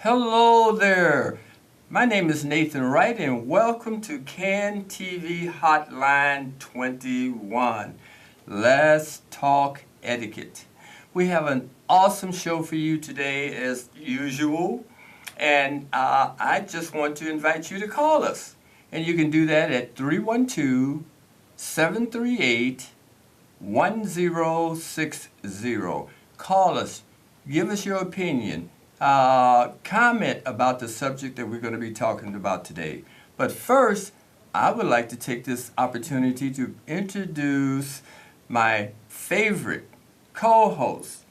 Hello there. My name is Nathan Wright, and welcome to CAN TV Hotline 21. Let's talk etiquette. We have an awesome show for you today, as usual, and I just want to invite you to call us. And you can do that at 312 738 1060. Call us, give us your opinion, comment about the subject that we're going to be talking about today. But first, I would like to take this opportunity to introduce my favorite co host,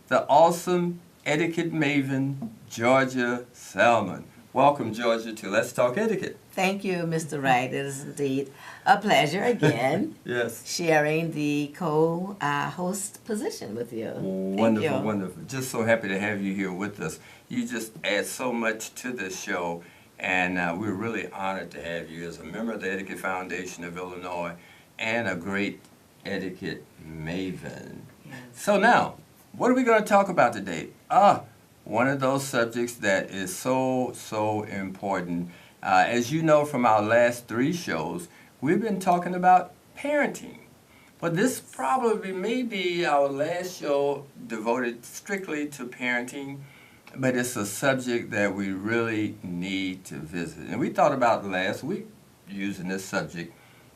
the awesome etiquette maven, Georgia Selman. Welcome, Georgia, to Let's Talk Etiquette. Thank you, Mr. Wright. It is indeed a pleasure again Yes. sharing the co-host position with you. Wonderful, Thank you. wonderful. Just so happy to have you here with us. You just add so much to this show, and we're really honored to have you as a member of the Etiquette Foundation of Illinois and a great etiquette maven. Yes. So now, what are we going to talk about today? One of those subjects that is so important. As you know from our last 3 shows, we've been talking about parenting. But this probably may be our last show devoted strictly to parenting, but it's a subject that we really need to visit. And we thought about last week using this subject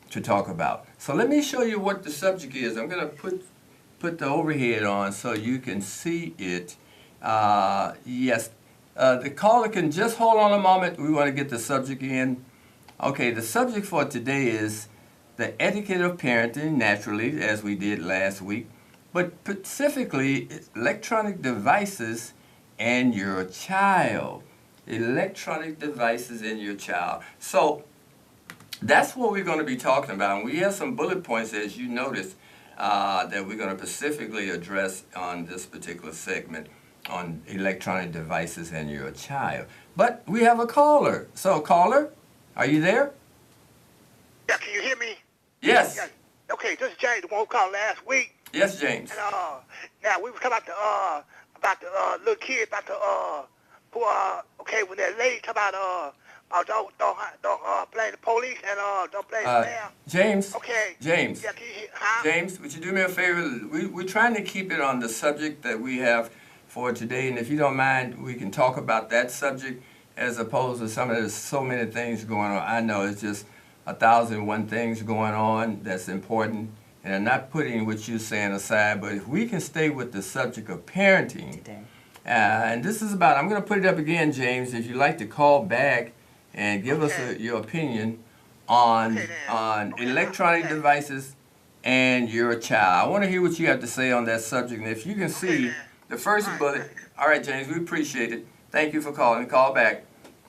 to talk about. So let me show you what the subject is. I'm going to put the overhead on so you can see it. Yes, the caller can just hold on a moment. We want to get the subject in. Okay, the subject for today is the etiquette of parenting, naturally, as we did last week, but specifically electronic devices and your child. Electronic devices and your child. So that's what we're going to be talking about. And we have some bullet points, as you noticed, that we're going to specifically address on this particular segment on electronic devices and your child. But we have a caller. So, caller, are you there? Yeah, can you hear me? Yes. Yeah. Okay, this is James, the one who called last week. Yes, James. And now we were talking about the little kid, about the who okay, when they're late, talk about don't blame the police and don't blame the mayor. James. Okay. James. Yeah, can you hear? Huh? James, would you do me a favor? We're trying to keep it on the subject that we have for today, and if you don't mind, we can talk about that subject as opposed to some of the so many things going on. I know it's just 1,001 things going on that's important, and I'm not putting what you're saying aside, but if we can stay with the subject of parenting, Today. and this is about, I'm going to put it up again, James, if you'd like to call back and give us your opinion on electronic devices and your child. I want to hear what you have to say on that subject, and if you can see the first bullet. All right, James, we appreciate it. Thank you for calling. Call back.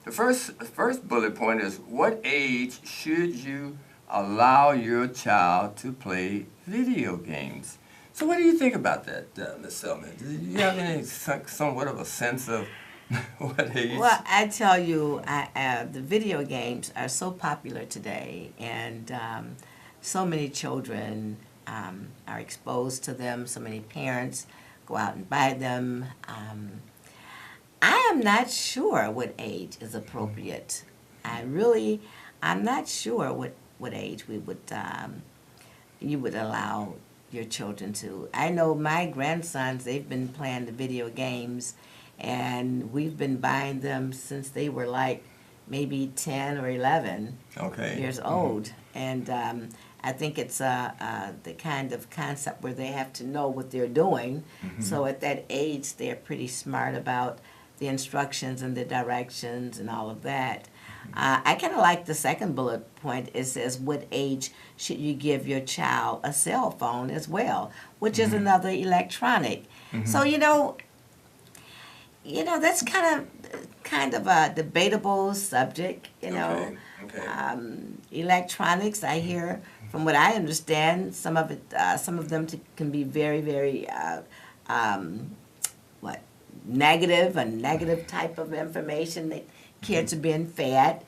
The first bullet point is, what age should you allow your child to play video games? So what do you think about that, Ms. Selman? Do you have any somewhat of a sense of what age? Well, I tell you, the video games are so popular today, and so many children are exposed to them. So many parents go out and buy them. I am not sure what age is appropriate. I'm not sure what age we would you would allow your children to. I know my grandsons, they've been playing the video games, and we've been buying them since they were like maybe 10 or 11 years old. And I think it's the kind of concept where they have to know what they're doing. So at that age, they're pretty smart about the instructions and the directions and all of that. I kind of like the second bullet point. It says, what age should you give your child a cell phone as well, which is another electronic. So, that's kind of a debatable subject, Okay. Electronics, I hear, from what I understand, some of them can be very, very, negative, a negative type of information that kids are being fed.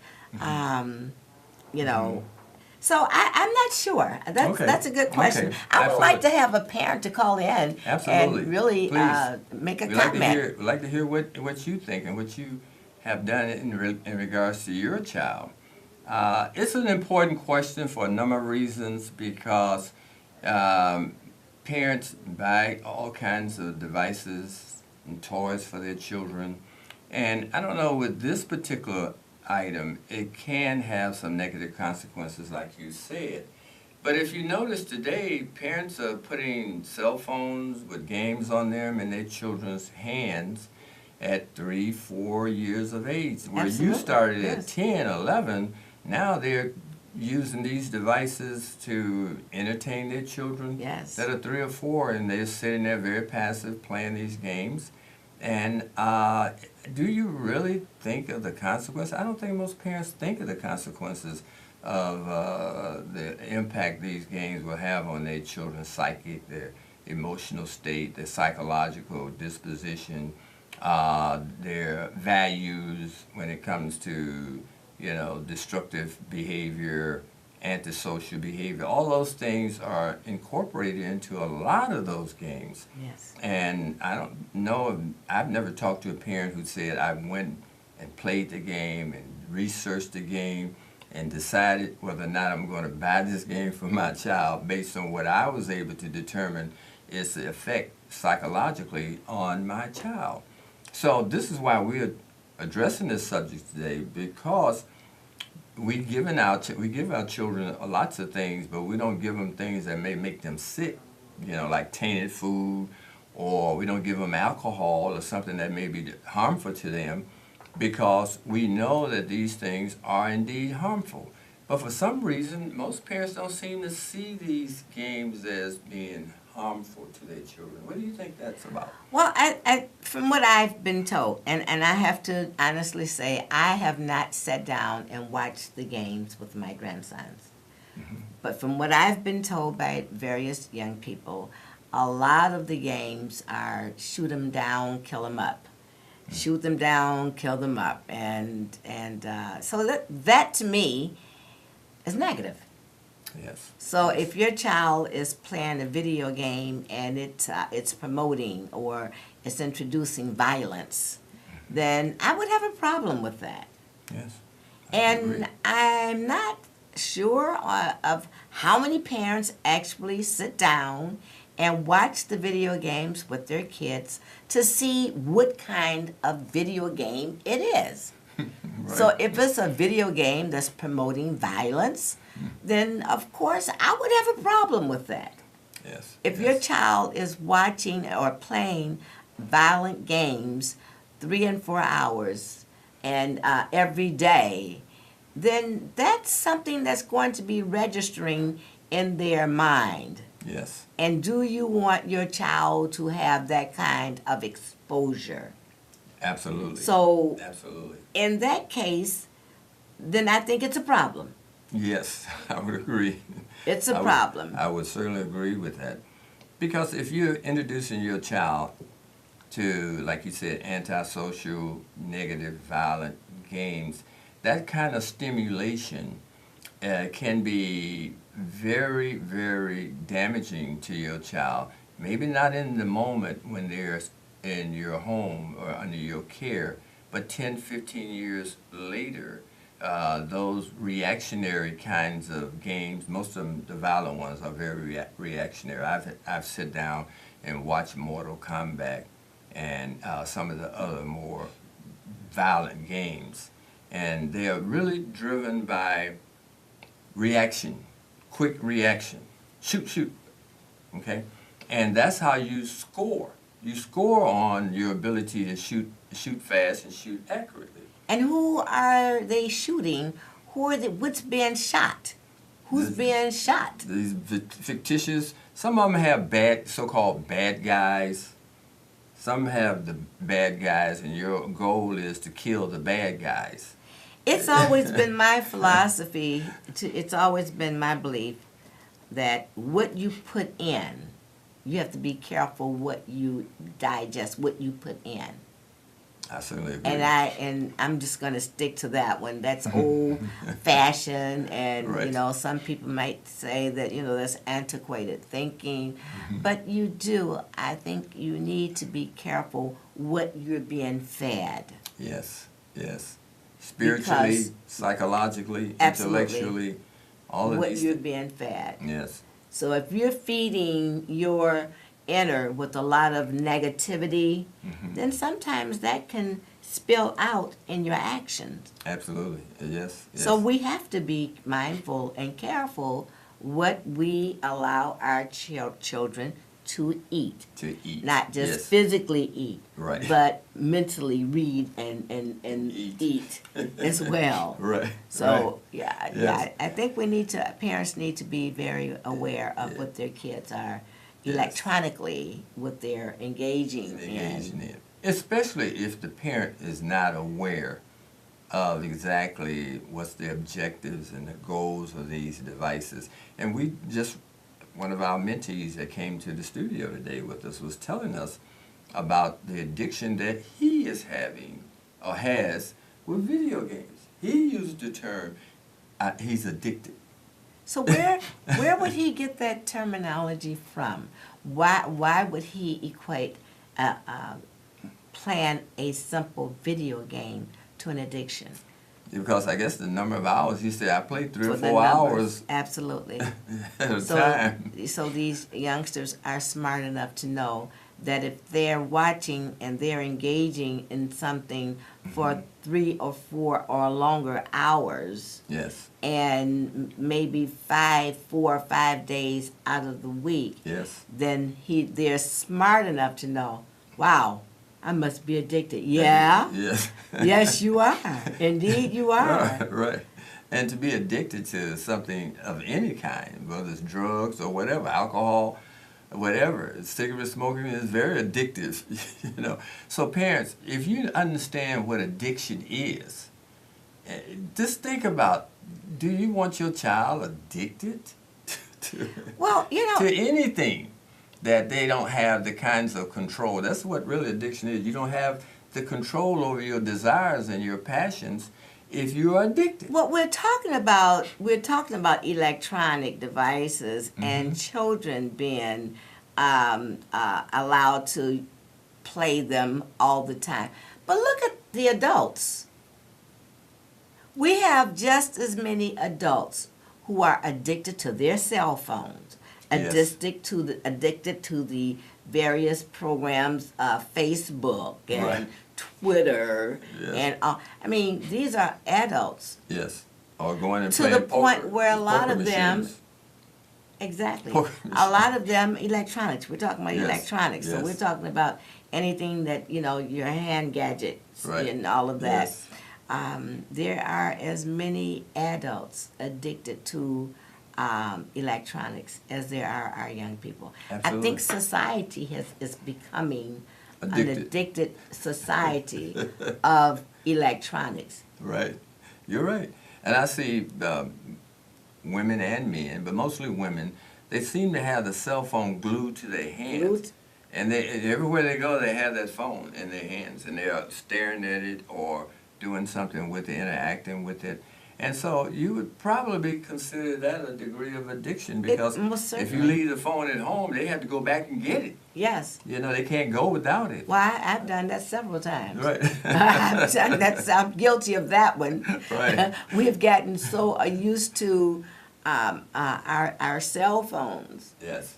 So I'm not sure. Okay. That's a good question. Okay. I would like to Absolutely. have a parent to call in Absolutely. and really Please. make a We'd like to comment. hear, we'd like to hear what you think and what you have done in regards to your child. It's an important question for a number of reasons because um, parents buy all kinds of devices and toys for their children. And I don't know, with this particular item, it can have some negative consequences, like you said. But if you notice today, parents are putting cell phones with games on them in their children's hands at 3, 4 years of age. Where you Absolutely, started yes. at 10, 11, now they're using these devices to entertain their children Yes. that are 3 or 4, and they're sitting there very passive playing these games. And do you really think of the consequences? I don't think most parents think of the consequences of the impact these games will have on their children's psyche, their emotional state, their psychological disposition, their values when it comes to, destructive behavior, antisocial behavior. All those things are incorporated into a lot of those games. Yes. And I don't know, I've never talked to a parent who said, I went and played the game and researched the game and decided whether or not I'm going to buy this game for my child based on what I was able to determine its effect psychologically on my child. So this is why we're addressing this subject today, because we give our children lots of things, but we don't give them things that may make them sick, like tainted food, or we don't give them alcohol or something that may be harmful to them, because we know that these things are indeed harmful. But for some reason, most parents don't seem to see these games as being harmful to their children. What do you think that's about? Well, from what I've been told, and I have to honestly say, I have not sat down and watched the games with my grandsons. Mm-hmm. But from what I've been told by various young people, a lot of the games are shoot them down, kill them up. Shoot them down, kill them up. And so that to me is negative. Yes. So if your child is playing a video game and it's promoting or it's introducing violence, then I would have a problem with that. Yes. And I'm not sure of how many parents actually sit down and watch the video games with their kids to see what kind of video game it is. Right. So if it's a video game that's promoting violence, then of course I would have a problem with that. Yes. If yes. your child is watching or playing violent games 3 and 4 hours and every day, then that's something that's going to be registering in their mind. Yes. And do you want your child to have that kind of exposure? Absolutely. So Absolutely. in that case, then I think it's a problem. Yes, I would agree. It's a I would- problem. I would certainly agree with that. Because if you're introducing your child to, like you said, antisocial, negative, violent games, that kind of stimulation can be very, very damaging to your child. Maybe not in the moment when they're in your home or under your care, but 10, 15 years later, those reactionary kinds of games, most of them, the violent ones, are very reactionary. I've sit down and watched Mortal Kombat and some of the other more violent games, and they are really driven by reaction, quick reaction, shoot, okay? And that's how you score. You score on your ability to shoot fast and shoot accurately. And who are they shooting? What's being shot? Who's being shot? These fictitious, some of them have so-called bad guys. Some have the bad guys, and your goal is to kill the bad guys. It's always been my philosophy, it's always been my belief that what you put in, you have to be careful what you digest, what you put in. I certainly agree. And I'm just going to stick to that one. That's old fashioned, and Right. some people might say that that's antiquated thinking, Mm-hmm. but I think you need to be careful what you're being fed. Yes, yes. Spiritually, Because psychologically, absolutely, intellectually, all of what these you're things. being fed. Yes, So if you're feeding your inner with a lot of negativity, hmm then sometimes that can spill out in your actions. absolutely. Yes, yes. So we have to be mindful and careful what we allow our children to eat. To eat. Not just Yes, physically eat, right. but mentally read and Eat. eat as well. Right. So right. yeah, Yes. I think parents need to be very aware of what their kids are Yes. electronically, what they're engaging Engaging in. in. Especially if the parent is not aware of exactly what's the objectives and the goals of these devices. And one of our mentees that came to the studio today with us was telling us about the addiction that he is having or has with video games. He used the term, he's addicted. So where would he get that terminology from? Why would he equate playing a simple video game to an addiction? Because I guess the number of hours, he said, I played 3 or For the 4 numbers, hours absolutely. at a So, time. so these youngsters are smart enough to know that if they're watching and they're engaging in something for 3 or 4 or longer hours, Yes, and maybe 4 or 5 days out of the week, yes. then they're smart enough to know, wow, I must be addicted. Yeah, Yes. yes, you are. Indeed, you are. Right, right. And to be addicted to something of any kind, whether it's drugs or whatever, alcohol, whatever, cigarette smoking is very addictive, So parents, if you understand what addiction is, just think about, do you want your child addicted to, Well, to anything that they don't have the kinds of control? That's what really addiction is. You don't have the control over your desires and your passions if you are addicted. what we're talking about electronic devices and children being allowed to play them all the time. But look at the adults. We have just as many adults who are addicted to their cell phones, Yes. addicted to the various programs, Facebook and Right. Twitter, Yes. and I mean, these are adults. Yes. Or going and To playing the point poker, where a lot poker of them- machines. Exactly. Poker A machines. lot of them electronics. We're talking about Yes, electronics. So yes. we're talking about anything that, your hand gadgets Right. and all of that. Yes. There are as many adults addicted to electronics as there are our young people. I Absolutely. think society is becoming an Addicted. addicted society of electronics. Right. You're right. And I see women and men, but mostly women, they seem to have the cell phone glued to their hands. Glued? And everywhere they go, they have that phone in their hands, and they are staring at it or doing something with it, interacting with it. And so you would probably consider that a degree of addiction, because most if you certainly. leave the phone at home, they have to go back and get it. Yes. They can't go without it. Well, I've done that several times. Right. I've done that. I'm guilty of that one. Right. We've gotten so used to our cell phones Yes.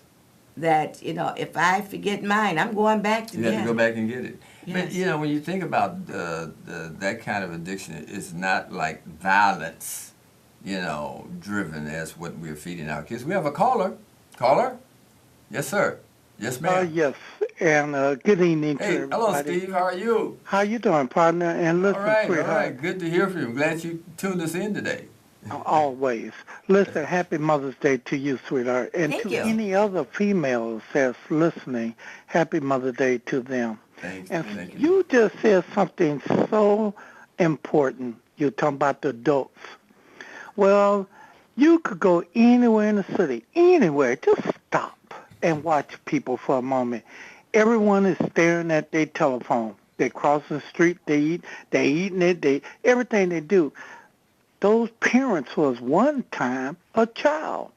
that if I forget mine, I'm going back to You get have to go back and get it. Yes. But when you think about that kind of addiction, it's not like violence, driven as what we're feeding our kids. We have a caller. Caller? Yes, sir. Yes, ma'am. Yes, and good evening to Hey, hello, everybody. Steve. How are you? How you doing, partner? And listen, All right, all sweetheart, right. Good to hear from you. I'm glad you tuned us in today. always. Listen, happy Mother's Day to you, sweetheart. And Thank to you. any other females that's listening, happy Mother's Day to them. Thanks. And Thank you. you just said something so important. You're talking about the adults. Well, you could go anywhere in the city, anywhere. Just stop and watch people for a moment. Everyone is staring at their telephone. they cross the street, they eating it, everything they do. Those parents was one time a child.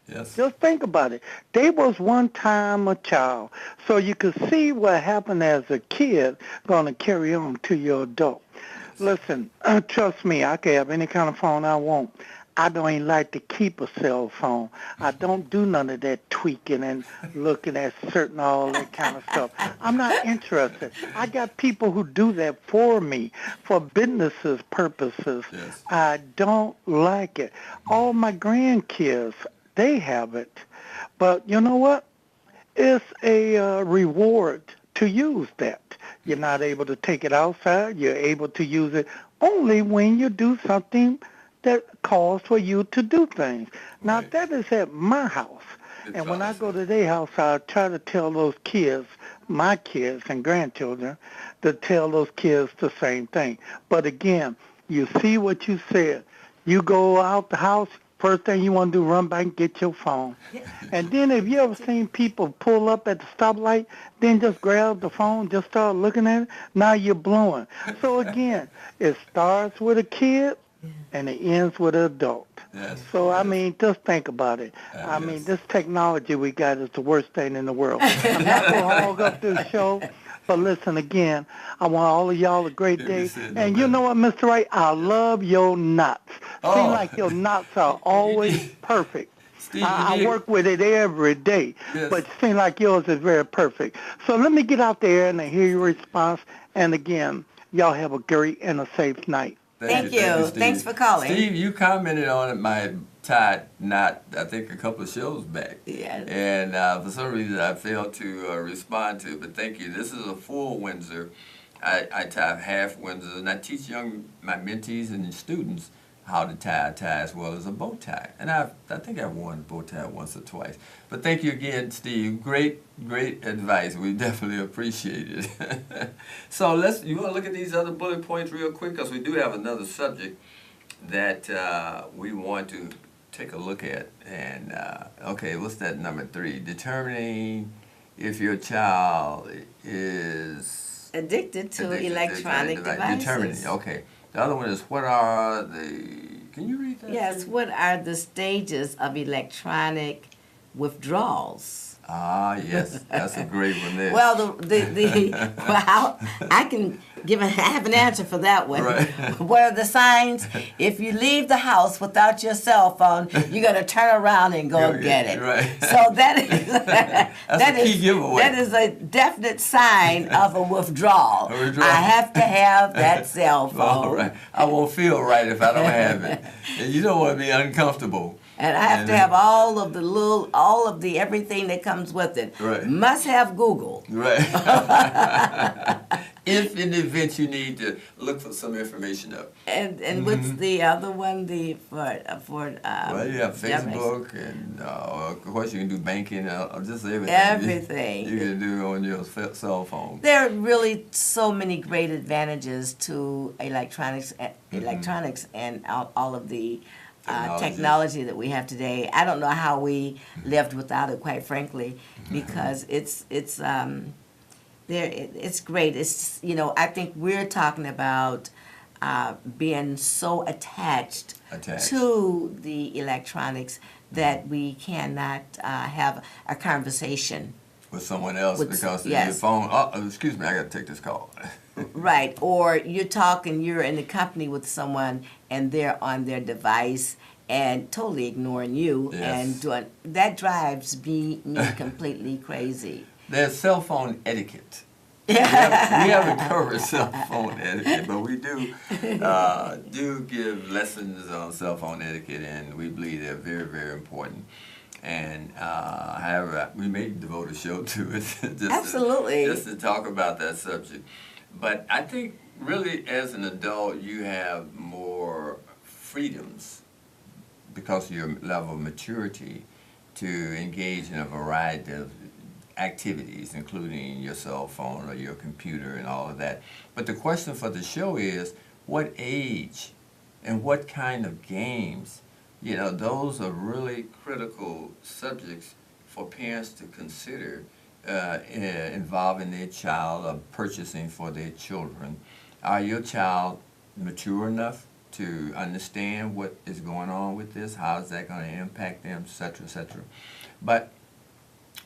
Yes. Just think about it. They was one time a child. So you could see what happened as a kid going to carry on to your adult. Yes. Listen, trust me, I can have any kind of phone I want. I don't even like to keep a cell phone. I don't do none of that tweaking and looking at certain all that kind of stuff. I'm not interested. I got people who do that for me for businesses purposes. Yes. I don't like it. All my grandkids, they have it. But you know what? It's a reward to use that. You're not able to take it outside. You're able to use it only when you do something that calls for you to do things. Now, Right. that is at my house. It's And when I go awesome. to their house, I try to tell those kids, my kids and grandchildren, to tell those kids the same thing. But again, you see what you said. You go out the house, first thing you want to do, run back and get your phone. And then if you ever seen people pull up at the stoplight, then just grab the phone, just start looking at it, now you're blowing. So again, it starts with a kid and it ends with an adult. Yes. So, I Yes. mean, just think about it. I mean, Yes. this technology we got is the worst thing in the world. I'm not going to hog up this show, but listen again, I want all of y'all a great Can't be day. said no And you better. know what, Mr. Wright? I love your knots. Oh. Seem like your knots are You always did. perfect. Steve, you I did. work with it every day, Yes. but it seems like yours is very perfect. So let me get out there and hear your response. And again, y'all have a great and a safe night. Thank you. Steve. Thanks for calling. Steve, you commented on my tie knot, I think, a couple of shows back. Yes. And for some reason, I failed to respond to it. But thank you. This is a full Windsor. I tie half Windsor, and I teach my mentees and students how to tie a tie as well as a bow tie. And I think I've worn a bow tie once or twice. But thank you again, Steve. Great advice. We definitely appreciate it. So you want to look at these other bullet points real quick, because we do have another subject that we want to take a look at. And okay, what's that number 3? Determining if your child is Addicted to addicted electronic devices. Determining, okay. The other one is what are the, can you read that? Yes, please? what are the stages of electronic withdrawals? Ah, yes, that's a great one there. Well, well, I can I have an answer for that one. Right. What are the signs? If you leave the house without your cell phone, you're gonna turn around and go Go get get it. it, right. So that is That's a key giveaway. that is a definite sign of a withdrawal. A withdrawal. I have to have that cell phone. All right. I won't feel right if I don't have it. And you don't want to be uncomfortable. And I have to have all of the everything that comes with it. Right. Must have Google. Right. If in the event you need to look for some information up. And what's the other one? Well, you have Facebook, and of course you can do banking, just everything. Everything. You can do on your cell phone. There are really so many great advantages to electronics and all of the technology that we have today. I don't know how we lived without it, quite frankly, because it's great. It's I think we're talking about being so attached to the electronics that we cannot have a conversation with someone else because your yes. phone. Oh, excuse me, I got to take this call. Right, or you're in the company with someone and they're on their device and totally ignoring you, Yes. and that drives me completely crazy. There's cell phone etiquette. We haven't covered cell phone etiquette, but we do give lessons on cell phone etiquette, and we believe they're very, very important. And however, we may devote a show to it Absolutely. just to talk about that subject. But I think really as an adult you have more freedoms because of your level of maturity to engage in a variety of activities, including your cell phone or your computer and all of that. But the question for the show is, what age and what kind of games? Those are really critical subjects for parents to consider involving their child or purchasing for their children. Are your child mature enough to understand what is going on with this? How is that going to impact them, et cetera, et cetera? But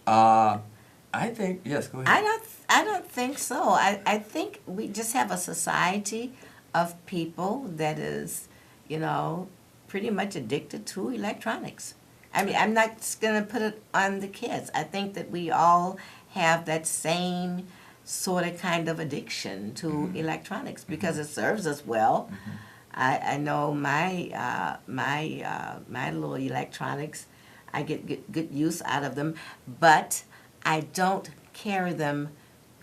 I think, yes, go ahead. I don't think so. I think we just have a society of people that is, pretty much addicted to electronics. I mean, I'm not going to put it on the kids. I think that we all have that same sort of kind of addiction to electronics because it serves us well. I know my little electronics, I get good use out of them, but I don't carry them.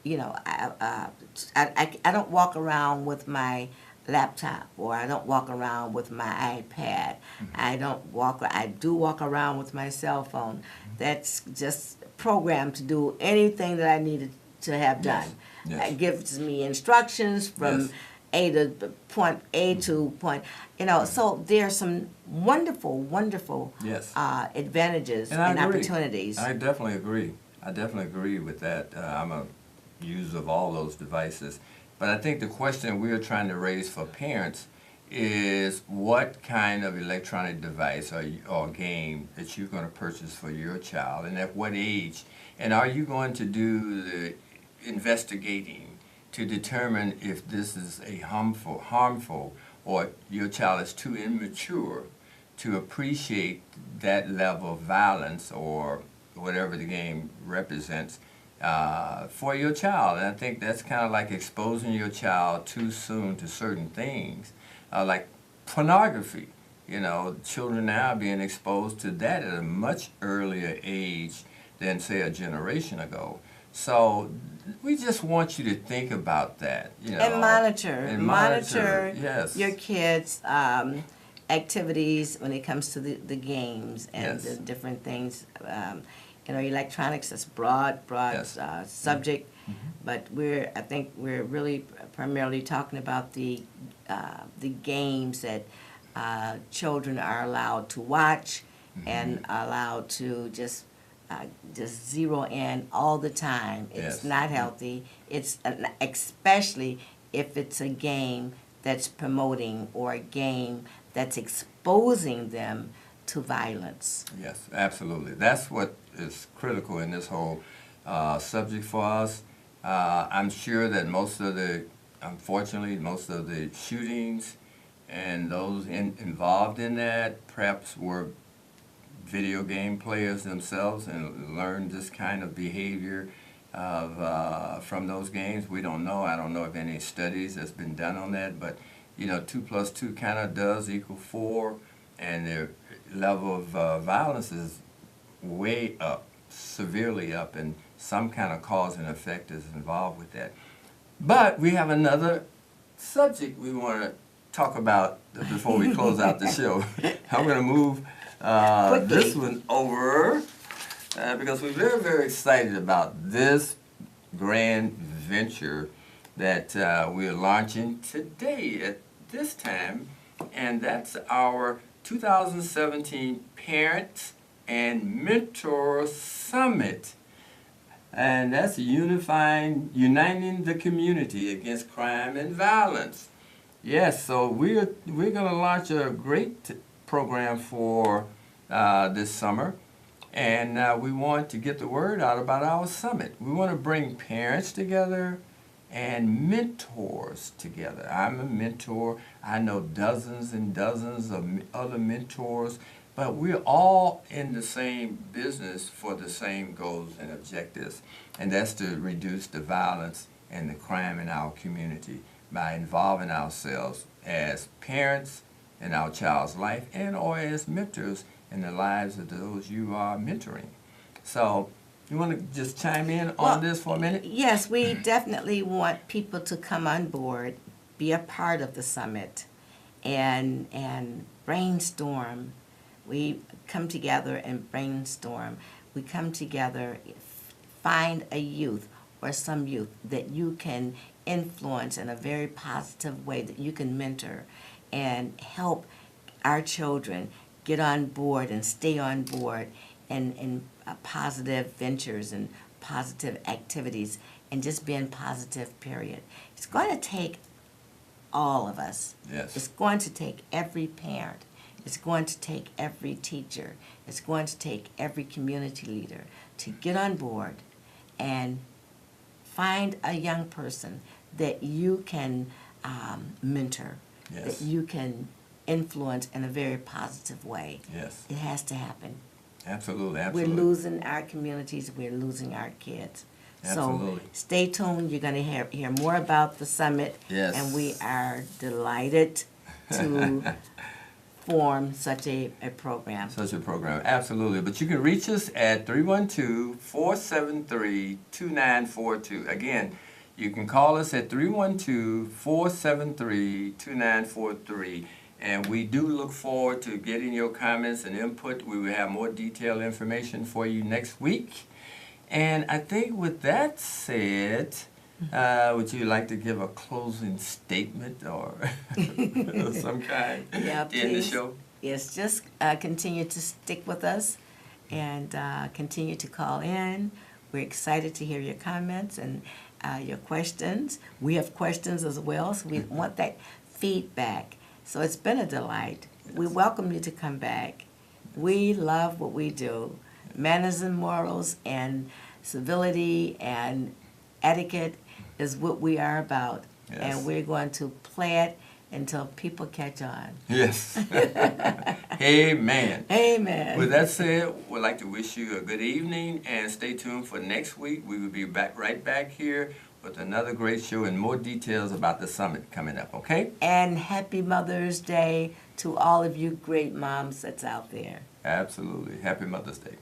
I don't walk around with my laptop, or I don't walk around with my iPad. I do walk around with my cell phone. That's just programmed to do anything that I needed to have done. Yes. It gives me instructions from Yes. A to point A to point, so there's some wonderful, wonderful Yes. advantages And I and agree. opportunities. I definitely agree. I definitely agree with that. I'm a user of all those devices. But I think the question we're trying to raise for parents is what kind of electronic device or game that you're going to purchase for your child, and at what age, and are you going to do the investigating to determine if this is a harmful, or your child is too immature to appreciate that level of violence or whatever the game represents for your child. And I think that's kind of like exposing your child too soon to certain things, like pornography. Children now are being exposed to that at a much earlier age than, say, a generation ago. So we just want you to think about that, And monitor yes. your kids' activities when it comes to the games and Yes. the different things. Electronics is broad Yes. subject, but I think we're really primarily talking about the games that children are allowed to watch and allowed to just zero in all the time. It's Yes. not healthy. It's especially if it's a game that's promoting or a game that's exposing them to violence. Yes, absolutely. That's what is critical in this whole subject for us. I'm sure that unfortunately, most of the shootings and those involved in that perhaps were video game players themselves and learned this kind of behavior from those games. We don't know. I don't know if any studies that's been done on that, but 2 plus 2 kind of does equal 4, and the level of violence is way up, severely up, and some kind of cause and effect is involved with that. But we have another subject we want to talk about before we close out the show. I'm going to move this one over because we're very, very excited about this grand venture that we're launching today at this time, and that's our 2017 Parents and Mentor Summit. And that's uniting the community against crime and violence. Yes, so we're going to launch a great program for this summer, and we want to get the word out about our summit. We want to bring parents together and mentors together. I'm a mentor. I know dozens and dozens of other mentors, but we're all in the same business for the same goals and objectives, and that's to reduce the violence and the crime in our community by involving ourselves as parents in our child's life and or as mentors in the lives of those you are mentoring. So you want to just chime in on this for a minute? Yes, we definitely want people to come on board, be a part of the summit, and brainstorm. We come together and brainstorm. We come together, find a youth or some youth that you can influence in a very positive way, that you can mentor and help our children get on board and stay on board in positive ventures and positive activities and just being positive, period. It's going to take all of us. Yes. It's going to take every parent. It's going to take every teacher. It's going to take every community leader to get on board and find a young person that you can mentor, Yes. that you can influence in a very positive way. Yes. It has to happen. Absolutely. We're Absolutely. losing our communities. We're losing our kids. Absolutely. So stay tuned. You're going to hear more about the summit. Yes. And we are delighted to form such a program. Such a program, absolutely. But you can reach us at 312-473-2942. Again, you can call us at 312-473-2943. And we do look forward to getting your comments and input. We will have more detailed information for you next week. And I think with that said, would you like to give a closing statement or of some kind Yeah, to end the please. show? Yes, just continue to stick with us and continue to call in. We're excited to hear your comments and your questions. We have questions as well, so we want that feedback. So it's been a delight. We welcome you to come back. We love what we do. Manners and morals and civility and etiquette is what we are about. Yes. And we're going to play it until people catch on. Yes. Amen. Amen. With that said, we'd like to wish you a good evening and stay tuned for next week. We will be right back here with another great show and more details about the summit coming up, okay? And happy Mother's Day to all of you great moms that's out there. Absolutely. Happy Mother's Day.